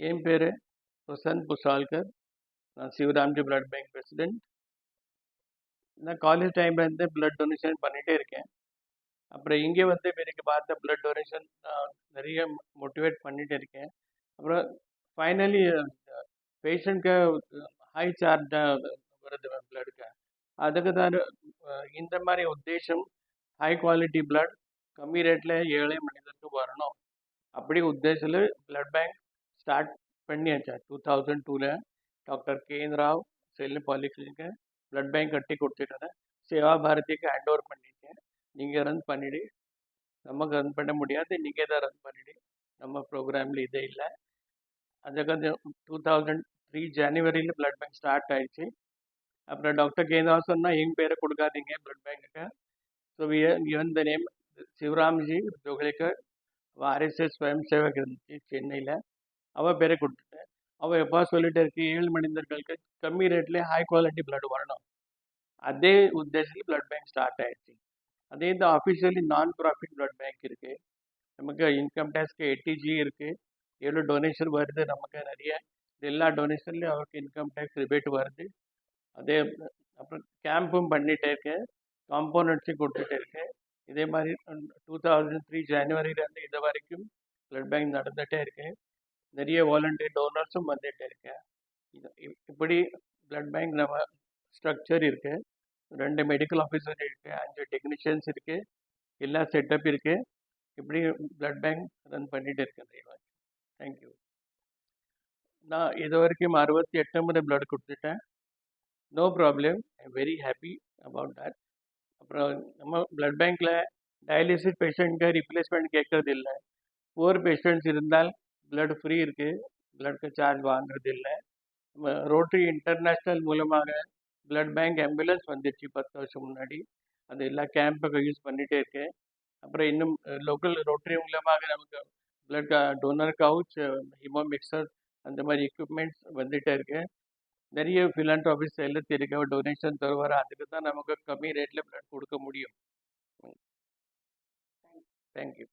என் பேர் பிரசன்ட் புசால்கர். நான் சிவராம்ஜி blood bank president. நான் காலேஜ் டைம்லேருந்து பிளட் டொனேஷன் பண்ணிகிட்டே இருக்கேன். அப்புறம் இங்கே வந்து எனக்கு பார்த்த பிளட் டொனேஷன் நிறைய மோட்டிவேட் பண்ணிகிட்டே இருக்கேன். அப்புறம் ஃபைனலி பேஷண்ட்க்கு ஹை சார்ஜாக வருது பிளட்டுக்கு. அதுக்கு தான் இந்த மாதிரி உத்தேசம் ஹை குவாலிட்டி பிளட் கம்மி ரேட்டில் ஏழை மனிதருக்கு வரணும். அப்படி உத்தேசத்தில் பிளட் பேங்க் ஸ்டார்ட் பண்ணியாச்சா 2002ல் டாக்டர் கேஎன் ராவ் செல்லும் பாலிகிளினிக்கு பிளட் பேங்க் கட்டி கொடுத்துட்டேன். சேவா பாரதிக்கு ஹேண்ட் ஓவர் பண்ணியிருக்கேன். நீங்கள் ரன் பண்ணிவிடு, நமக்கு ரன் பண்ண முடியாது, நீங்கள் தான் ரன் பண்ணிவிடு. நம்ம ப்ரோக்ராமில் இதே இல்லை. அதுக்கு 2003 ஜனவரியில் பிளட் பேங்க் ஸ்டார்ட் ஆயிடுச்சு. அப்புறம் டாக்டர் கேஎன் ராவ் சொன்னால் எங்கள் பேரை கொடுக்காதீங்க பிளட் பேங்க்குக்கு. So given the name Shivramji Jogalekar RSS swayamsevak இருந்துச்சு சென்னையில். அவள் பேரை கொடுத்துட்டேன். அவள் எப்போ சொல்லிட்டு இருக்கு, ஏழு மனிதர்களுக்கு கம்மி ரேட்லேயே ஹை குவாலிட்டி பிளட் வரணும். அதே உத்தேசத்தில் பிளட் பேங்க் ஸ்டார்ட் ஆயிடுச்சு. அதே இந்த ஆஃபீஷியலி நான் ப்ராஃபிட் பிளட் பேங்க் இருக்குது. நமக்கு இன்கம் டேக்ஸ்க்கு 80G இருக்குது. எவ்வளோ டொனேஷன் வருது நமக்கு நிறைய. எல்லா டொனேஷன்லேயும் அவருக்கு இன்கம் டேக்ஸ் ரிபேட் வருது. அதே அப்புறம் கேம்பும் பண்ணிகிட்டே இருக்கேன், காம்போனன்ட்ஸும் கொடுத்துட்டே இருக்கேன். இதே மாதிரி 2003 ஜனவரியிலேருந்து இது வரைக்கும் பிளட் பேங்க் நடந்துகிட்டே இருக்கு. நிறைய வாலண்டியர் டோனர்ஸும் வந்துகிட்டே இருக்கேன். இப்படி பிளட் பேங்க் நம்ம ஸ்ட்ரக்சர் இருக்குது. 2 மெடிக்கல் ஆஃபீஸர் இருக்குது, 5 டெக்னீஷியன்ஸ் இருக்குது, எல்லா செட்டப் இருக்குது. இப்படி பிளட் பேங்க் ரன் பண்ணிகிட்டு இருக்கேன். தேங்க்யூ. நான் இது வரைக்கும் 68 முறை பிளட் கொடுத்துட்டேன். No problem. I am very happy about that. அப்புறம் நம்ம பிளட் பேங்க்கில் டயாலிசிஸ் பேஷண்ட்க்கு ரிப்ளேஸ்மெண்ட் கேட்கறது இல்லை. புவர் பேஷண்ட்ஸ் இருந்தால் பிளட் ஃப்ரீ இருக்குது, பிளட்க்கு சார்ஜ் வாங்குறது இல்லை. நம்ம ரோட்டரி இன்டர்நேஷ்னல் மூலமாக பிளட் பேங்க் ஆம்புலன்ஸ் வந்துடுச்சு 10 வருஷம் முன்னாடி. அது எல்லா கேம்புக்கு யூஸ் பண்ணிகிட்டே இருக்கேன். அப்புறம் இன்னும் லோக்கல் ரோட்டரி மூலமாக நமக்கு பிளட் டோனர் கவுச், ஹிமோ மிக்சர், அந்த மாதிரி எக்யூப்மெண்ட்ஸ் வந்துகிட்டே இருக்கு. நிறைய ஃபிலான்ட்ராபிஸ் எல்லாம் இருக்க டொனேஷன் தருவார். அதுக்கு தான் நமக்கு கம்மி ரேட்டில் பிளட் கொடுக்க முடியும். தேங்க்யூ.